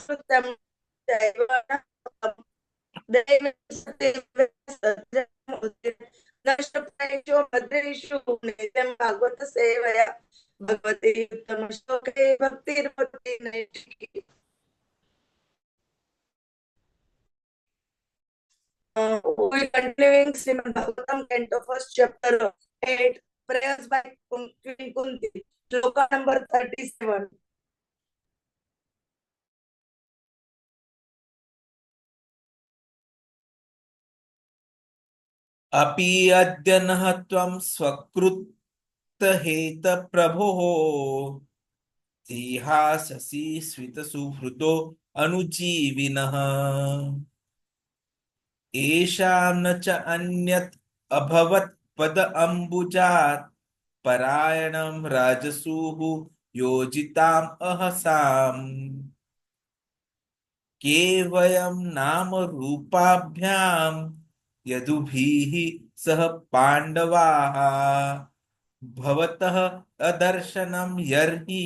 संस्कृतं दैवानां नष्टप्रायेषु भद्रेषु नित्यं भागवत सेवया भगवती उत्तम श्लोके भक्तिर्भवति नैष्ठिकी. We continuing Srimad Bhagavatam, Canto First, Chapter 8, prayers by Queen Kunti, Shloka number 37. अपि अद्य नः त्वं स्वकृतहेत प्रभोः तिहाससि स्वितसुहृदो अनुजीविनः येषां न च अन्यत् अभवत् पदाम्बुजात् परायणं राजसूः योजिताम् अहसाम् केवयं नाम रूपाभ्यां यदुभिः सह पाण्डवाः भवतः अदर्शनं यर्हि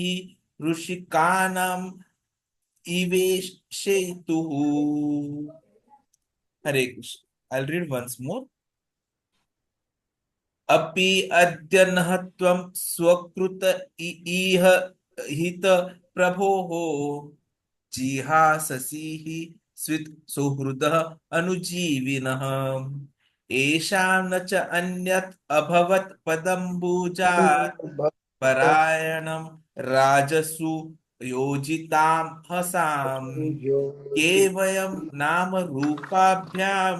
ऋषिकाणाम् इवेशेतुः. हरे Krishna. I'll read once more. अपि अद्य नः त्वं स्वकृत इह हित प्रभोः जिहाससीः स्वित् सुहृदः अनुजीविनः येषां न च अन्यत् अभवत् पदम्बुजात् परायणं राजसु योजितां हसाम् केवयं नाम रूपाभ्यां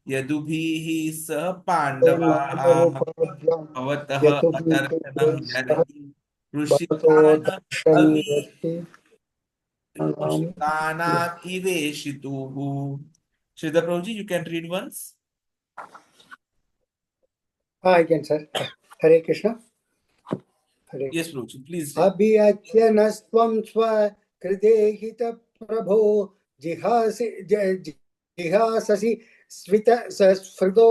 यदुभिः सह पाण्डवाः भवतः अदर्शनं यर्हि ऋषिकाणाम् इवेशितुः. Sridhar Prabhuji, you can read once. I can, sir. Hare Krishna. Hare. Yes, Prabhuji, please. Abhiyajyanastvam swakrite prabho jihasasi svita sasfrido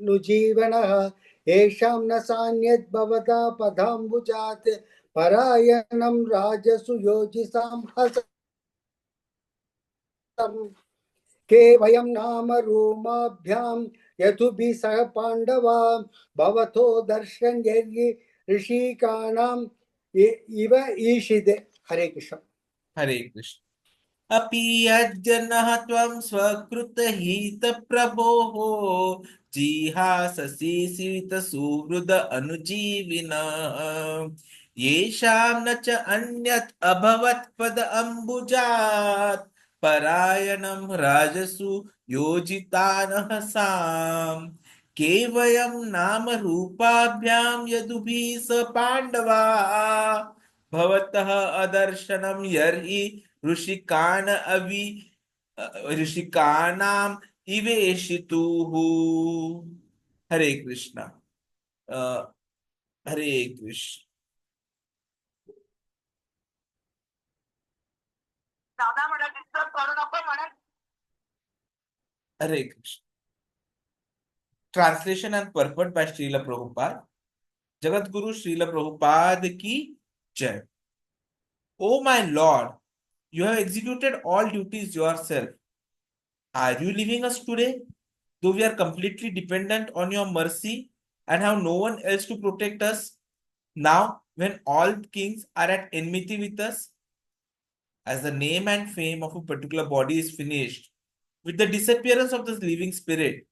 nujivanah yesham nasanyat bhavata padāmbujāt parayanam rajasu yojisam hasam केवयं नाम रूमाभ्यां यतुभिः सह पांडवा भवतो दर्शन ऋषिकाणाम् इव ईशिते. हरे कृष्ण. हरे कृष्ण. अपि अद्य नः त्वं स्वकृतहित प्रभोः जिहाससि स्वितसुहृद अनुजीविनः येषां न च अन्यत् अभवत् पदाम्बुजात् परायणं राजसु योजितानः साम् केवयं नाम रूपाभ्यां यदुभिः स पाण्डवाः भवतः अदर्शनं यर्हि ऋषिकाणाम् इवेशितुः. हरे कृष्ण. हरे Krishna. Hare Krishna. Translation and purport by Srila Prabhupada. Jagat Guru Srila Prabhupada ki Jai. O my Lord, you have executed all duties yourself. Are you leaving us today, though we are completely dependent on your mercy and have no one else to protect us? Now, when all kings are at enmity with us, as the name and fame of a particular body is finished with the disappearance of this living spirit,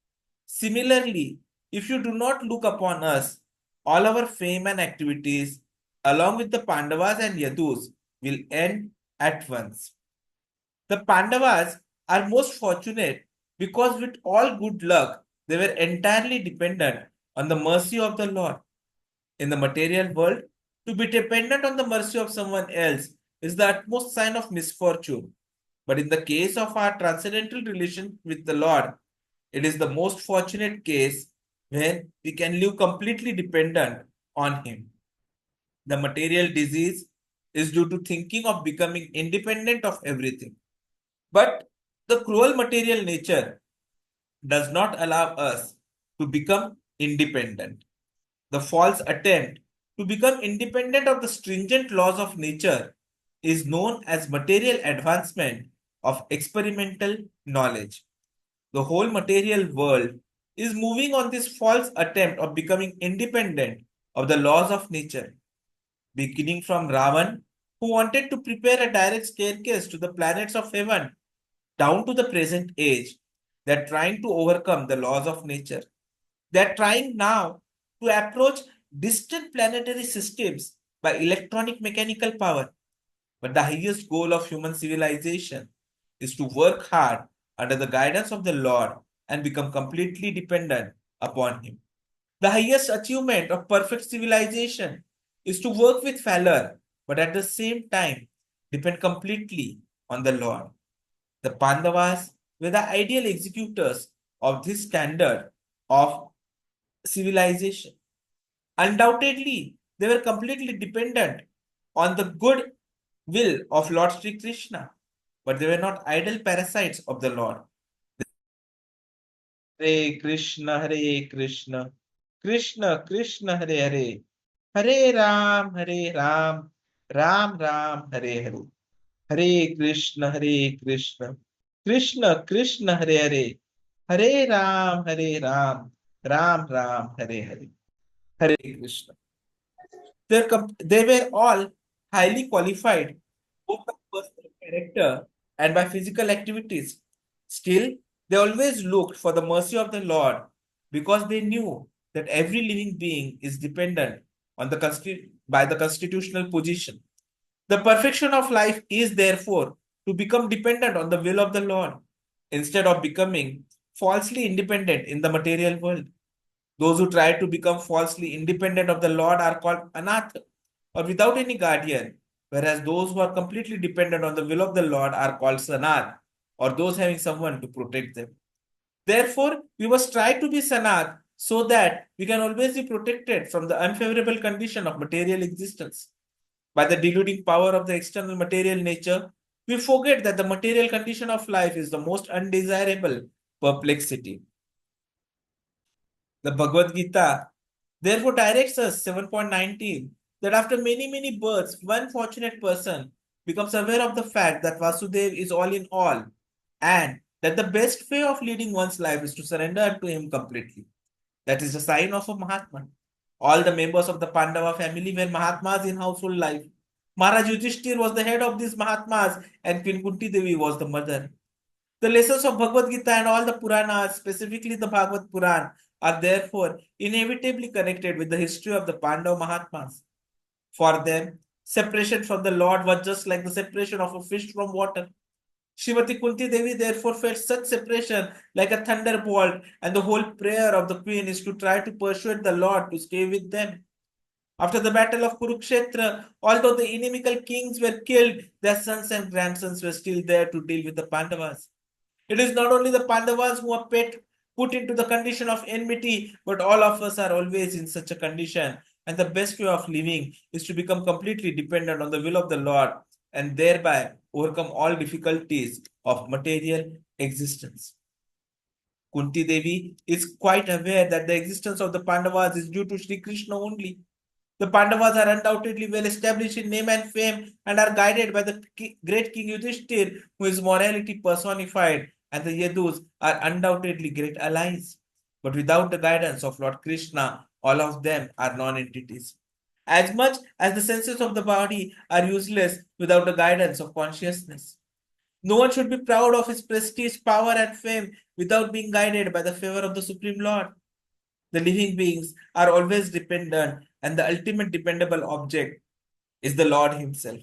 similarly, if you do not look upon us, all our fame and activities, along with the Pandavas and Yadus, will end at once. The Pandavas are most fortunate because with all good luck, they were entirely dependent on the mercy of the Lord. In the material world, to be dependent on the mercy of someone else is the utmost sign of misfortune. But in the case of our transcendental relation with the Lord, it is the most fortunate case when we can live completely dependent on Him. The material disease is due to thinking of becoming independent of everything. But the cruel material nature does not allow us to become independent. The false attempt to become independent of the stringent laws of nature is known as material advancement of experimental knowledge. The whole material world is moving on this false attempt of becoming independent of the laws of nature, beginning from Ravan, who wanted to prepare a direct staircase to the planets of heaven, down to the present age. They're trying to overcome the laws of nature. They're trying now to approach distant planetary systems by electronic mechanical power. But the highest goal of human civilization is to work hard under the guidance of the Lord and become completely dependent upon Him. The highest achievement of perfect civilization is to work with valor, but at the same time depend completely on the Lord. The Pandavas were the ideal executors of this standard of civilization. Undoubtedly, they were completely dependent on the good will of Lord Sri Krishna, but they were not idle parasites of the Lord. Hare Krishna, Hare Krishna, Krishna Krishna, Hare Hare, Hare Ram, Ram Ram, Hare Hare. Hare Krishna, Krishna Krishna, Hare Hare, Hare Ram, Ram Ram, Hare Hare. Hare Krishna. They were all highly qualified, both by personal character and by physical activities. Still, they always looked for the mercy of the Lord because they knew that every living being is dependent on by the constitutional position. The perfection of life is therefore to become dependent on the will of the Lord instead of becoming falsely independent in the material world. Those who try to become falsely independent of the Lord are called anath, or without any guardian, whereas those who are completely dependent on the will of the Lord are called sanat, or those having someone to protect them. Therefore, we must try to be sanat so that we can always be protected from the unfavorable condition of material existence. By the deluding power of the external material nature, we forget that the material condition of life is the most undesirable perplexity. The Bhagavad Gita therefore directs us 7.19 that after many births, one fortunate person becomes aware of the fact that Vasudev is all in all and that the best way of leading one's life is to surrender to him completely. That is the sign of a Mahatma. All the members of the Pandava family were Mahatmas in household life. Maharaj Yudhishthir was the head of these Mahatmas and Queen Kunti Devi was the mother. The lessons of Bhagavad Gita and all the Puranas, specifically the Bhagavad Puran, are therefore inevitably connected with the history of the Pandava Mahatmas. For them, separation from the Lord was just like the separation of a fish from water. Srimati Kunti Devi therefore felt such separation like a thunderbolt, and the whole prayer of the queen is to try to persuade the Lord to stay with them. After the battle of Kurukshetra, although the inimical kings were killed, their sons and grandsons were still there to deal with the Pandavas. It is not only the Pandavas who are put into the condition of enmity, but all of us are always in such a condition. And the best way of living is to become completely dependent on the will of the Lord and thereby overcome all difficulties of material existence. Kunti Devi is quite aware that the existence of the Pandavas is due to Sri Krishna only. The Pandavas are undoubtedly well established in name and fame and are guided by the great King Yudhishthir, who is morality personified, and the Yadus are undoubtedly great allies. But without the guidance of Lord Krishna, all of them are non-entities. As much as the senses of the body are useless without the guidance of consciousness. No one should be proud of his prestige, power, and fame without being guided by the favor of the Supreme Lord. The living beings are always dependent, and the ultimate dependable object is the Lord Himself.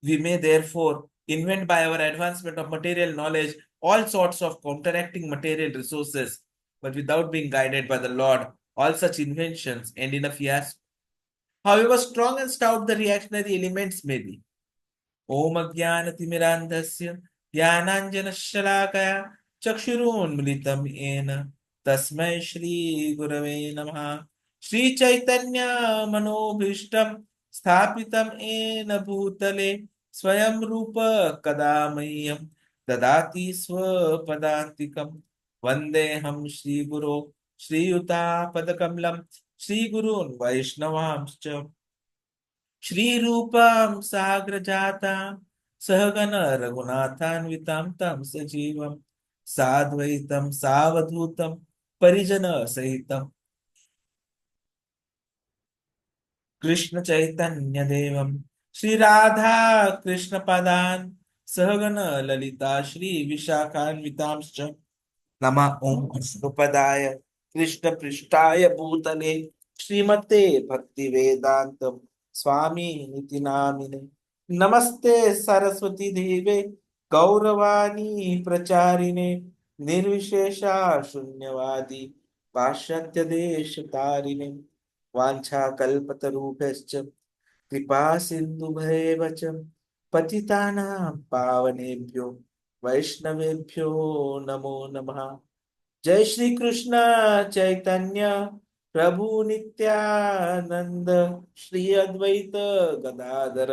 We may therefore invent by our advancement of material knowledge all sorts of counteracting material resources, but without being guided by the Lord, all such inventions end in a fiasco. However strong and stout the reactionary elements may be. Om Ajnana-timirandhasya Jnananjana-shalakaya Chakshurunmilitam Yena Tasmai Shri Gurave Namaha. Shri Chaitanya Manobhishtam Sthapitam Ena Bhutale Swayam Rupa Kadamayam Dadati Swapadantikam Vandeham Shri Guru Shri Yuta Padakamlam Shri Gurun Vaishnavamscha. श्रीरूपां साग्रजातां सहगण रघुनाथान्वितां तं सजीवं साद्वैतं सावधूतं परिजन सहितं कृष्ण चैतन्य देवं श्री राधा कृष्ण पदान् सहगण ललिता श्री विशाखान्वितांश्च नमः ओम विष्णुपदाय कृष्ण पृष्ठाय भूतले श्रीमते भक्ति वेदांत स्वामी निति नामिने नमस्ते सरस्वती देवे गौरवाणी प्रचारिणे निर्विशेषा शून्यवादी पाश्चात्य देश तारिणे वांछा कल्पतरुभ्यश्च कृपा सिन्धुभैव च पतितानां पावनेभ्यो वैष्णवेभ्यो नमो नमः। जय श्री कृष्ण चैतन्य प्रभु नित्यानंद श्री अद्वैत गदाधर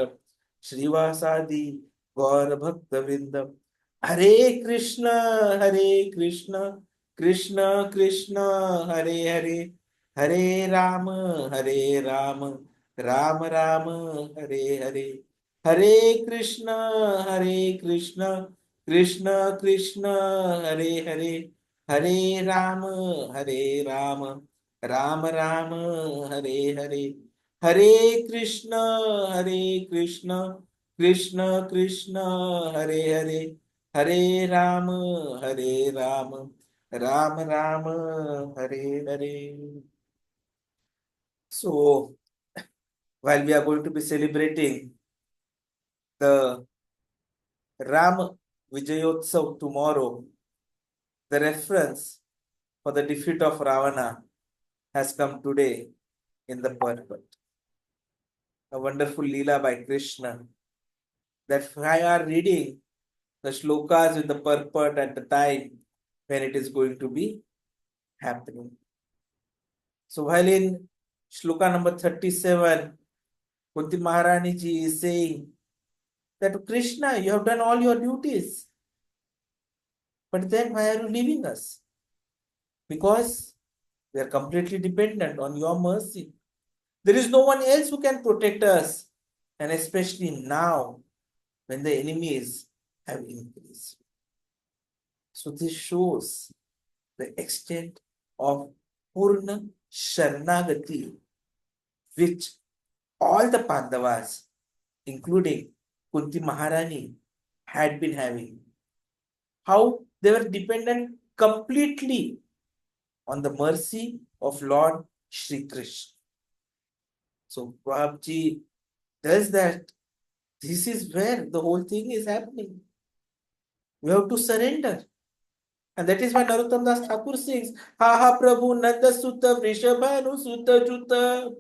श्रीवासादि गौर भक्त वृंद हरे Krishna Krishna Krishna Hare Hare Hare Ram Ram Ram Hare Hare Hare Krishna Krishna Krishna Krishna Hare Hare Hare Ram Ram Ram Ram Hare Hare Hare Krishna Krishna Krishna Krishna Hare Hare Hare Ram Ram Ram Hare Hare. So, while we are going to be celebrating the Ram Vijayotsav tomorrow, the reference for the defeat of Ravana has come today in the purport. A wonderful Leela by Krishna. That I are reading the shlokas with the purport at the time when it is going to be happening. So while in shloka number 37, Kunti Maharani ji is saying that Krishna, you have done all your duties, but then why are you leaving us? Because we are completely dependent on your mercy. There is no one else who can protect us, and especially now when the enemies have increased. So this shows the extent of Purna śaraṇāgati, which all the Pandavas, including Kunti Maharani, had been having. How they were dependent completely on the mercy of Lord Shri Krishna. So Prabhuji tells that this is where the whole thing is happening. We have to surrender. And that is why Narottama Ṭhākura sings, Ha ha prabhu Nanda-suta vṛṣabhānu-sutā-juta.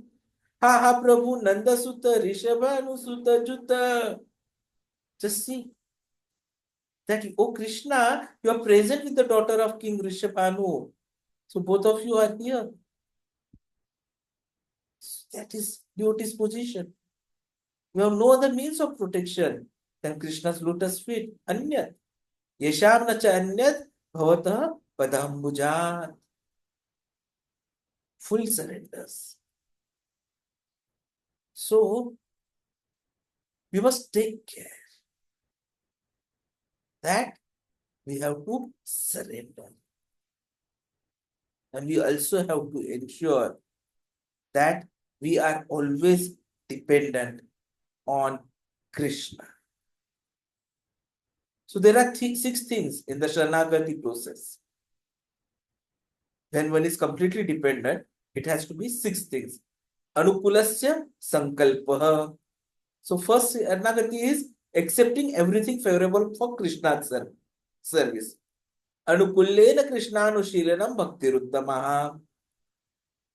Ha ha prabhu Nanda-suta vṛṣabhānu-sutā-juta. Just see that, oh Krishna, you are present with the daughter of King Vṛṣabhānu. So both of you are here. That is devotee's position. You have no other means of protection than Krishna's lotus feet. Anyad. yeṣāṁ anyad bhavataḥ padāmbujāt. Full surrenders. So, we must take care that we have to surrender. And we also have to ensure that we are always dependent on Krishna. So there are six things in the śaraṇāgati process. When one is completely dependent, it has to be six things. Anukulasya sankalpaha. So first śaraṇāgati is accepting everything favorable for Krishna's service. Anukullena Kṛṣṇānuṣīlanam bhaktiruttamaha.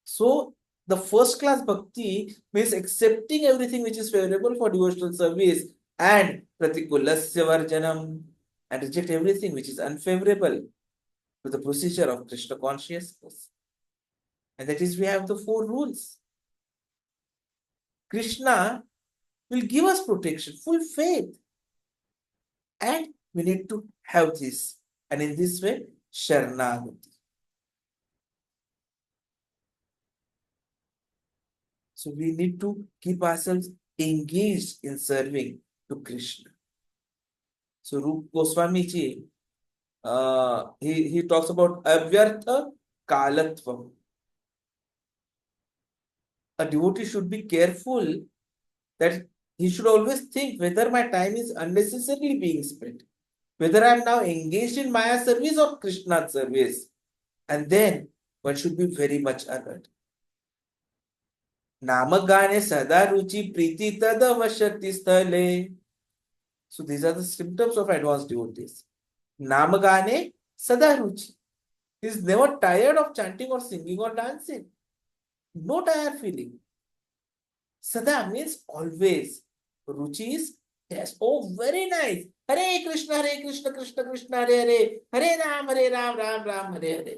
So the first class bhakti means accepting everything which is favorable for devotional service, and pratikulasya varjanam, and reject everything which is unfavorable to the procedure of Krishna consciousness. And that is, we have the four rules. Krishna will give us protection, full faith. And we need to have this. And in this way, śaraṇāgati. So we need to keep ourselves engaged in serving to Krishna. So Rupa Goswami ji, he talks about avyartha kalatvam. A devotee should be careful that he should always think whether my time is unnecessarily being spent, whether I am now engaged in Maya service or Krishna service. And then one should be very much alert. Namagane sada ruchi priti tadavashati sthale. So these are the symptoms of advanced devotees. Namagane sada ruchi. He is never tired of chanting or singing or dancing. No tired feeling. Sada means always. Ruchi is yes. Oh, very nice. Hare Krishna, Krishna Krishna, Hare, Hare Ram, Ram Ram, Hare Hare.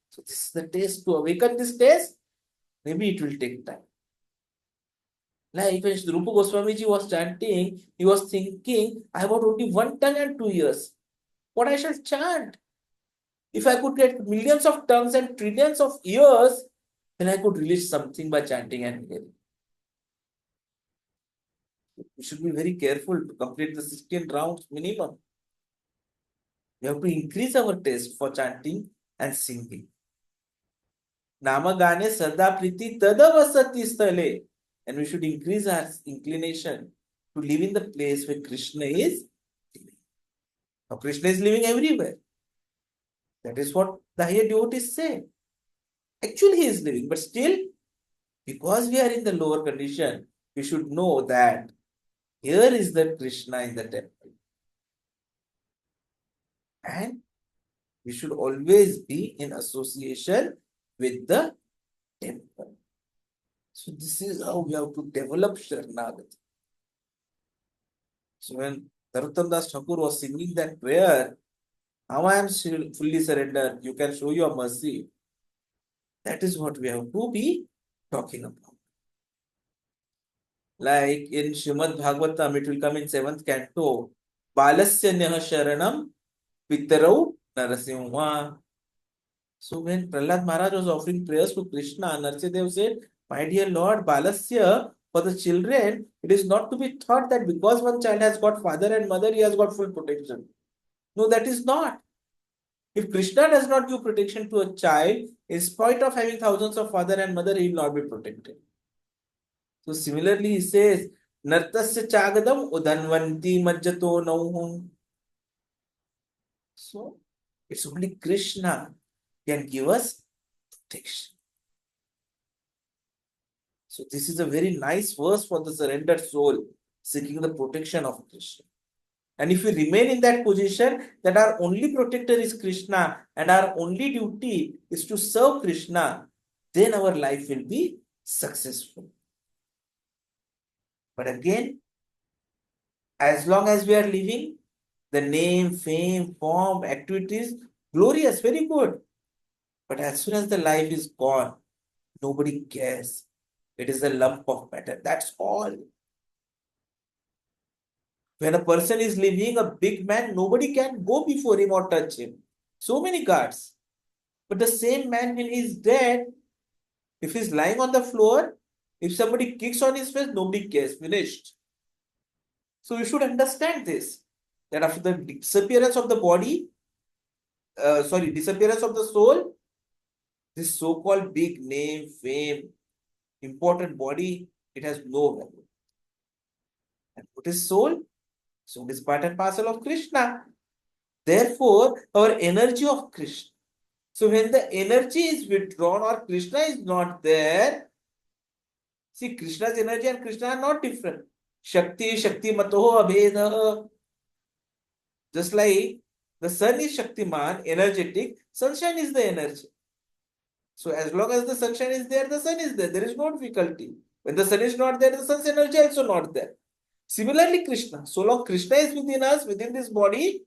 So this is the taste. To awaken this taste, maybe it will take time. Like when Rupa Goswami ji was chanting, he was thinking, I have only 1 tongue and 2 ears. What I shall chant? If I could get millions of tongues and trillions of ears, then I could release something by chanting and hearing. We should be very careful to complete the 16 rounds minimum. We have to increase our taste for chanting and singing. Namagane sada priti tadavasati sthale. And we should increase our inclination to live in the place where Krishna is living. Now Krishna is living everywhere. That is what the higher devotees say. Actually he is living, but still, because we are in the lower condition, we should know that here is the Krishna in the temple. And we should always be in association with the temple. So this is how we have to develop śaraṇāgati. So when Narottama Ṭhākura was singing that prayer, now I am fully surrendered, you can show your mercy. That is what we have to be talking about. Like in Srimad Bhagavatam, it will come in 7th canto, Balasya Nyaha Sharanam Pitarau Narasimha. So when Prahlad Maharaj was offering prayers to Krishna, Narsidev said, my dear Lord, Balasya, for the children, it is not to be thought that because one child has got father and mother, he has got full protection. No, that is not. If Krishna does not give protection to a child, in spite of having thousands of father and mother, he will not be protected. So similarly, he says, Nartasya chagadam udanvanti majjato nauhum. So it's only Krishna can give us protection. So this is a very nice verse for the surrendered soul, seeking the protection of Krishna. And if we remain in that position, that our only protector is Krishna and our only duty is to serve Krishna, then our life will be successful. But again, as long as we are living, the name, fame, form, activities, glorious, very good. But as soon as the life is gone, nobody cares. It is a lump of matter. That's all. When a person is living, a big man, nobody can go before him or touch him. So many guards. But the same man, when he is dead, if he is lying on the floor, if somebody kicks on his face, nobody cares. Finished. So we should understand this. That after the disappearance of the body, disappearance of the soul, this so-called big name, fame, important body, it has no value. And what is soul? Soul is part and parcel of Krishna. Therefore, our energy of Krishna. So when the energy is withdrawn or Krishna is not there, see, Krishna's energy and Krishna are not different. Shakti, Shakti Matoho Abhedaha. Just like the sun is Shaktiman, energetic, sunshine is the energy. So as long as the sunshine is there, the sun is there. There is no difficulty. When the sun is not there, the sun's energy is also not there. Similarly, Krishna. So long Krishna is within us, within this body,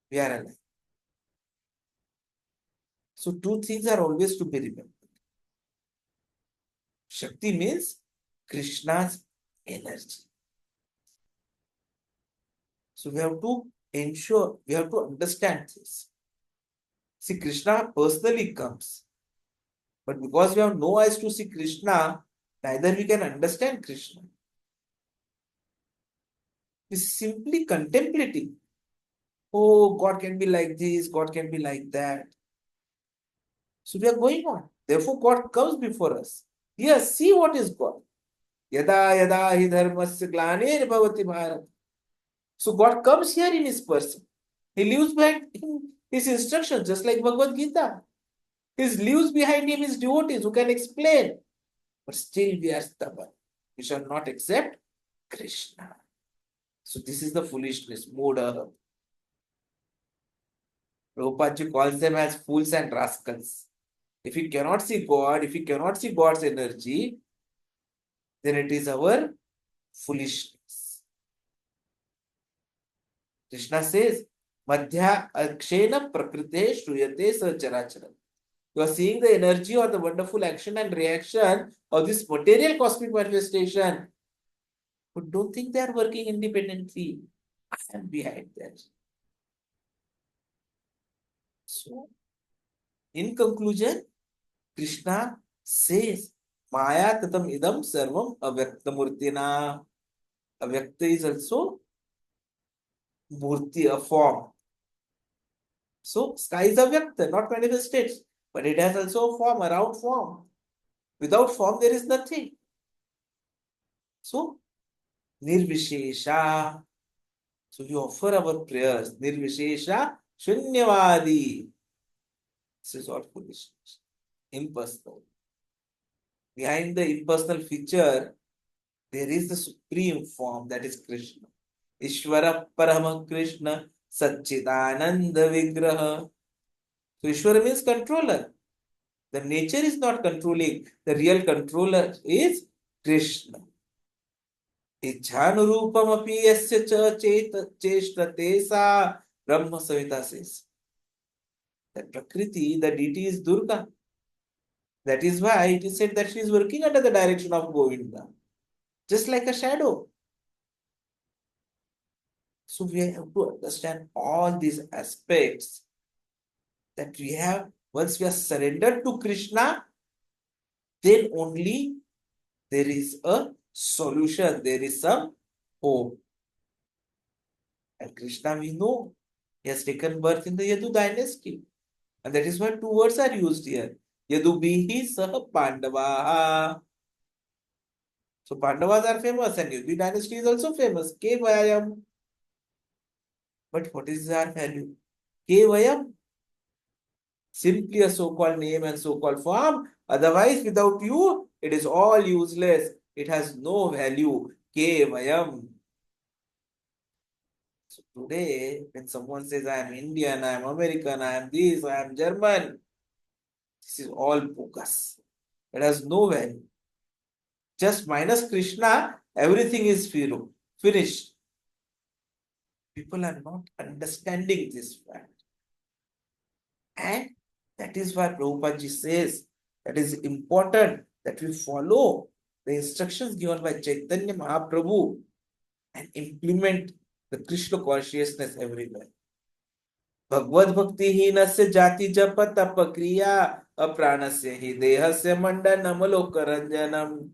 we are alive. So two things are always to be remembered. Shakti means Krishna's energy. So we have to ensure, we have to understand this. See, Krishna personally comes. But because we have no eyes to see Krishna, neither we can understand Krishna. We simply contemplating. Oh, God can be like this, God can be like that. So we are going on. Therefore, God comes before us. Yes, see what is God. Yada yada hi dharmasya glanir bhavati bharat. So God comes here in his person. He leaves behind him his instructions, just like Bhagavad Gita. He leaves behind him his devotees who can explain. But still we are stubborn. We shall not accept Krishna. So this is the foolishness, murder. Prabhupada calls them as fools and rascals. If you cannot see God, if you cannot see God's energy, then it is our foolishness. Krishna says, Madhya akshena prakrite shruyate sacharacharam. You are seeing the energy or the wonderful action and reaction of this material cosmic manifestation. But don't think they are working independently. I am behind that. So, in conclusion, Krishna says, Maya tatam idam sarvam avyakta murtina. Avyakta is also murti, a form. So, sky is avyakta, not manifested. But it has also a form, a round form. Without form, there is nothing. So, nirvishesha. So, we offer our prayers. Nirvishesha shunyavadi. This is all foolishness. Impersonal. Behind the impersonal feature, there is the supreme form, that is Krishna. Ishvara Parama Krishna Satchidananda Vigraha. So Ishvara means controller. The nature is not controlling. The real controller is Krishna. Ichhanurupam api yasya cha cheshtate sa Brahma Savita says. That Prakriti, the deity is Durga. That is why it is said that she is working under the direction of Govinda. Just like a shadow. So we have to understand all these aspects that we have. Once we are surrendered to Krishna, then only there is a solution, there is some hope. And Krishna, we know, he has taken birth in the Yadu dynasty. And that is why two words are used here. Yadu bihi saha Pandavaha. So Pandavas are famous and Yadu dynasty is also famous. Ke vayam. But what is our value? Ke vayam. Simply a so-called name and so-called form. Otherwise, without you, it is all useless. It has no value. Ke vayam. So today, when someone says, I am Indian, I am American, I am this, I am German, this is all bogus. It has no value. Just minus Krishna, everything is finished. People are not understanding this fact. And that is why Prabhupada says that is important that we follow the instructions given by Chaitanya Mahaprabhu and implement the Krishna consciousness everywhere. Bhagavad Bhakti Hinasya Jati Japa Tapa Kriya Apranasya Hi Dehasya Mandanam Lokaranjanam.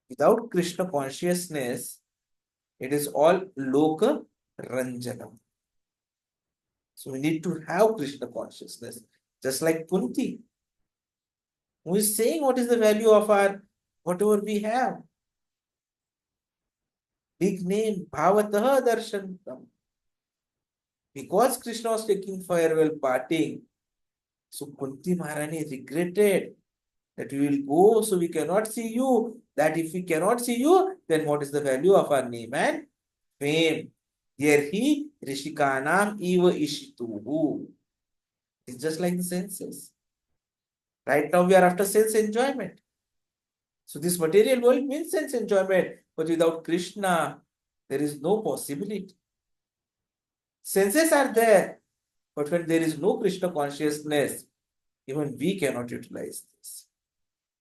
Without Krishna consciousness, it is all Loka Ranjanam. So we need to have Krishna consciousness, just like Kunti, who is saying what is the value of our whatever we have. Big name, bhavataḥ darshantam. Because Krishna was taking farewell parting, so Kunti Maharani regretted that we will go, so we cannot see you. That if we cannot see you, then what is the value of our name and fame? Here he Rishikanam eva ishituhu. It's just like the senses. Right now we are after sense enjoyment. So this material world means sense enjoyment. But without Krishna, there is no possibility. Senses are there. But when there is no Krishna consciousness, even we cannot utilize this.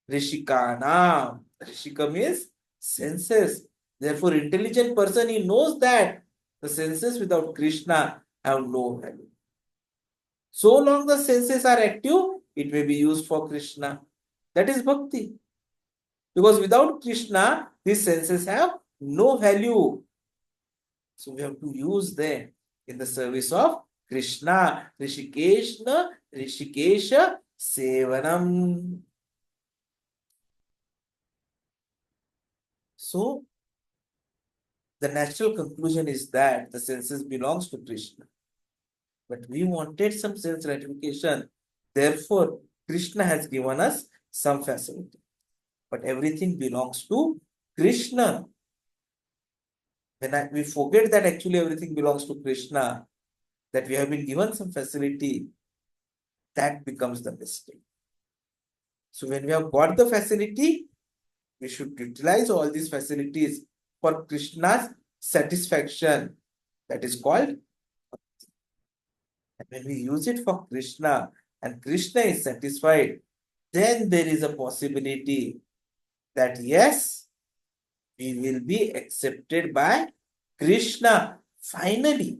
Rishikanam. Rishika means senses. Therefore, intelligent person, he knows that the senses without Krishna have no value. So long the senses are active, it may be used for Krishna. That is bhakti. Because without Krishna, these senses have no value. So we have to use them in the service of Krishna. Rishikeshna, Rishikesha, Sevanam. So the natural conclusion is that the senses belongs to Krishna. But we wanted some sense gratification. Therefore, Krishna has given us some facility. But everything belongs to Krishna. When we forget that actually everything belongs to Krishna, that we have been given some facility, that becomes the mistake. So when we have got the facility, we should utilize all these facilities for Krishna's satisfaction. That is called bhakti. And when we use it for Krishna and Krishna is satisfied, then there is a possibility that yes, we will be accepted by Krishna finally.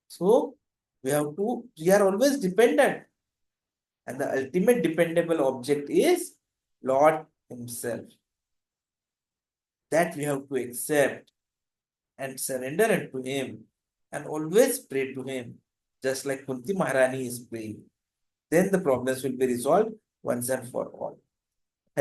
So we are always dependent. And the ultimate dependable object is Lord Himself. That we have to accept and surrender unto Him and always pray to Him, just like Kunti Maharani is praying. Then the problems will be resolved once and for all.